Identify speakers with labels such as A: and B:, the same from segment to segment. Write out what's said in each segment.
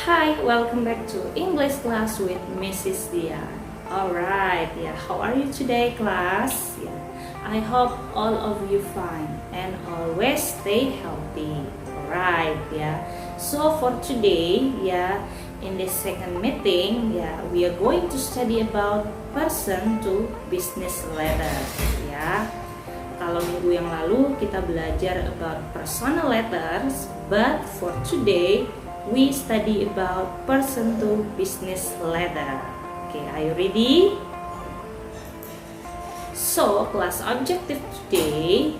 A: Hi, welcome back to English class with Mrs. Dia. Alright, how are you today, class? I hope all of you fine and always stay healthy. Alright, So for today, in this second meeting, we are going to study about person to business letters. Kalau minggu yang lalu kita belajar about personal letters, but for today we study about person to business letter. Okay, are you ready? So, class objective today,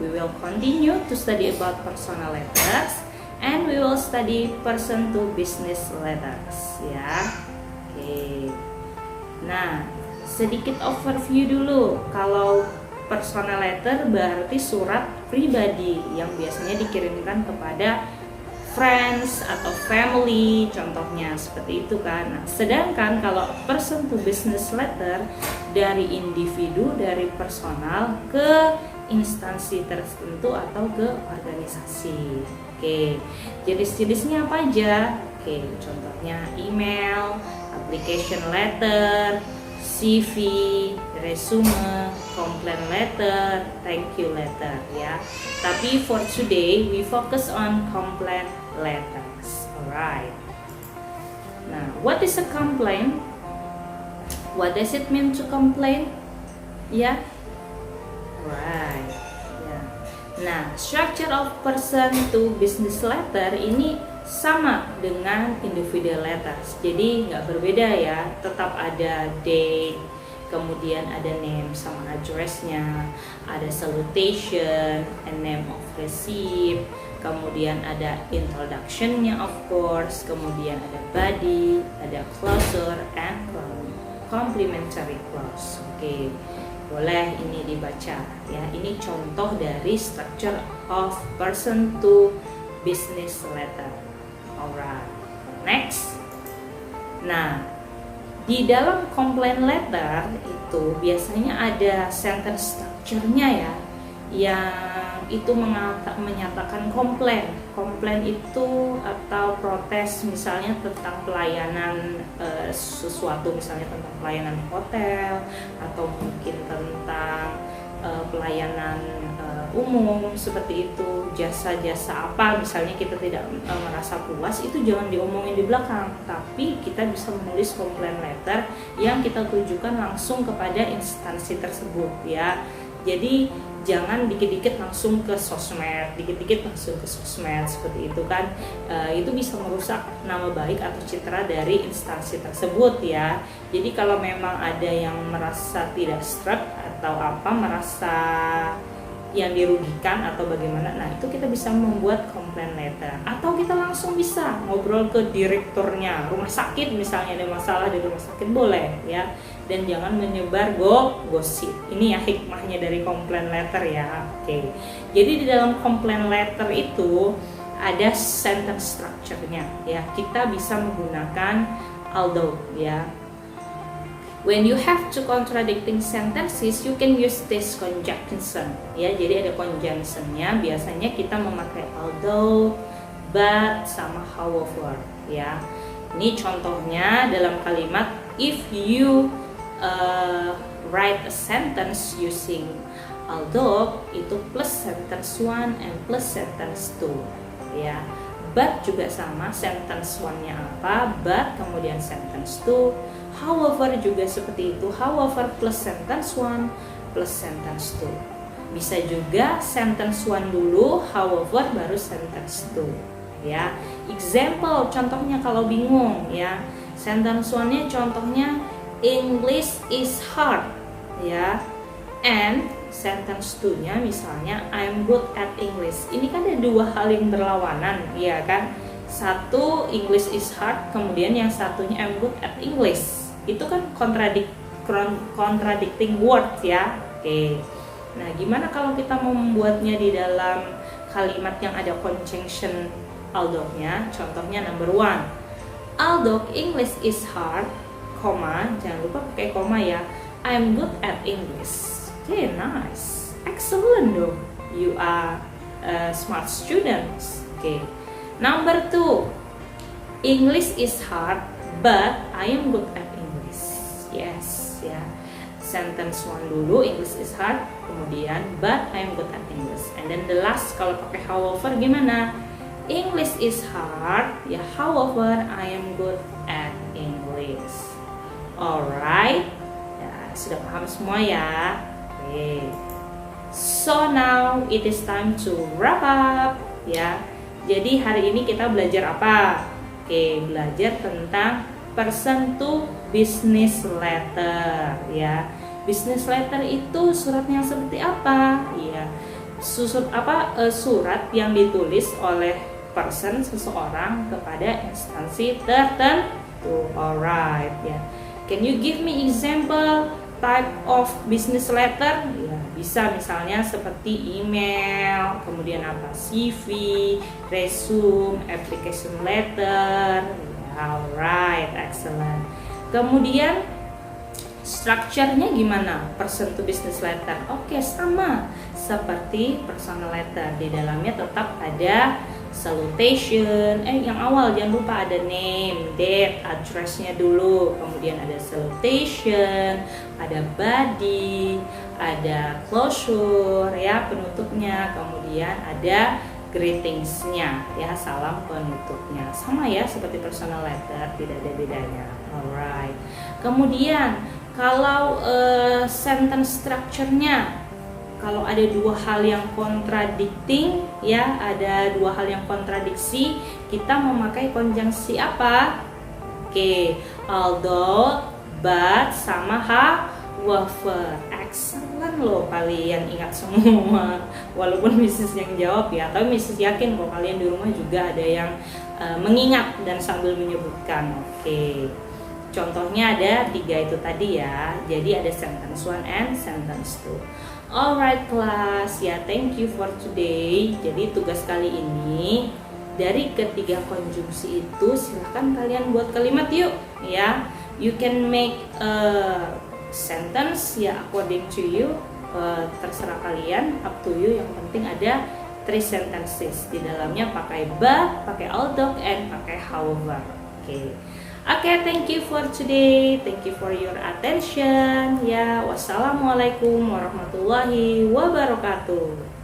A: we will continue to study about personal letters and we will study person to business letters, Okay. Nah, sedikit overview dulu. Kalau personal letter berarti surat pribadi yang biasanya dikirimkan kepada friends atau family, contohnya seperti itu kan. Nah, sedangkan kalau person to business letter dari individu, dari personal ke instansi tertentu atau ke organisasi. Oke, jenis-jenisnya apa aja? Oke, contohnya email, application letter, CV, resume, complaint letter, thank you letter, Tapi for today we focus on complaint letters. Alright. Nah, what is a complaint? What does it mean to complain? Right. Nah, structure of person to business letter ini sama dengan individual letters, jadi nggak berbeda tetap ada date, kemudian ada name sama addressnya, ada salutation and name of receipt, kemudian ada introductionnya of course, kemudian ada body, ada closure and complimentary clause. Oke, boleh ini dibaca ini contoh dari structure of person to business letter. Alright, next. Nah, di dalam complaint letter itu biasanya ada sentence structure-nya yang itu menyatakan komplain. Komplain itu atau protes misalnya tentang pelayanan sesuatu, misalnya tentang pelayanan hotel atau mungkin tentang pelayanan umum seperti itu, jasa-jasa apa misalnya kita tidak merasa puas, itu jangan diomongin di belakang, tapi kita bisa menulis complaint letter yang kita tujukan langsung kepada instansi tersebut Jadi jangan dikit-dikit langsung ke sosmed, seperti itu kan. Itu bisa merusak nama baik atau citra dari instansi tersebut Jadi kalau memang ada yang merasa tidak struck atau merasa yang dirugikan atau bagaimana, nah itu kita bisa membuat complaint letter, atau kita langsung bisa ngobrol ke direkturnya rumah sakit, misalnya ada masalah di rumah sakit, boleh dan jangan menyebar gosip. Ini hikmahnya dari complaint letter Oke. Jadi di dalam complaint letter itu ada sentence structure-nya kita bisa menggunakan although When you have two contradicting sentences, you can use this conjunction jadi ada conjunctionnya. Biasanya kita memakai although, but, sama however Ini contohnya dalam kalimat, if you write a sentence using although, itu plus sentence 1 and plus sentence 2 But juga sama, sentence 1-nya apa, but kemudian sentence 2. However juga seperti itu, however plus sentence 1 plus sentence 2. Bisa juga sentence 1 dulu, however baru sentence 2 Example, contohnya kalau bingung sentence 1-nya contohnya English is hard and sentence 2-nya misalnya I'm good at English. Ini kan ada dua hal yang berlawanan kan. Satu English is hard, kemudian yang satunya I'm good at English. Itu kan contradicting words Oke. Nah, gimana kalau kita mau membuatnya di dalam kalimat yang ada conjunction although-nya? Contohnya number 1. Although English is hard, jangan lupa pakai koma I'm good at English. Okay, nice. Excellent dong. You are a smart student. Okay. Number 2. English is hard, but I am good at English. Yes, ya. Sentence one dulu, English is hard, kemudian but I am good at English. And then the last kalau pakai however gimana? English is hard, ya however I am good at English. Alright, ya sudah paham semua ya. Oke. So now it is time to wrap up, ya. Jadi hari ini kita belajar apa? Oke, belajar tentang person to business letter, ya. Business letter itu suratnya seperti apa? Ya, surat yang ditulis oleh person, seseorang kepada instansi tertentu. Alright, ya. Can you give me example type of business letter? Ya, bisa misalnya seperti email, kemudian apa? CV, resume, application letter. Ya, alright, excellent. Kemudian strukturnya gimana? Person to business letter. Oke, sama seperti personal letter. Di dalamnya tetap ada salutation. Yang awal jangan lupa ada name, date, addressnya dulu. Kemudian ada salutation, ada body, ada closure, ya penutupnya. Kemudian ada greetingsnya, ya salam penutupnya. Sama ya seperti personal letter, tidak ada bedanya. Alright. Kemudian kalau sentence structure-nya, kalau ada dua hal yang contradicting, ya ada dua hal yang kontradiksi, kita memakai konjungsi apa? Oke, although, but, sama however. Excellent loh, kalian ingat semua. Walaupun Mrs. yang jawab ya, tapi Mrs. yakin kalau kalian di rumah juga ada yang mengingat dan sambil menyebutkan. Oke. Contohnya ada 3 itu tadi ya. Jadi ada sentence 1 and sentence 2. Alright class, ya thank you for today. Jadi tugas kali ini dari ketiga konjungsi itu silahkan kalian buat kalimat yuk, ya. You can make a sentence ya according to you, terserah kalian, up to you. Yang penting ada 3 sentences. Di dalamnya pakai but, pakai although, and pakai however. Oke. Oke, thank you for today. Thank you for your attention. Ya, wassalamualaikum warahmatullahi wabarakatuh.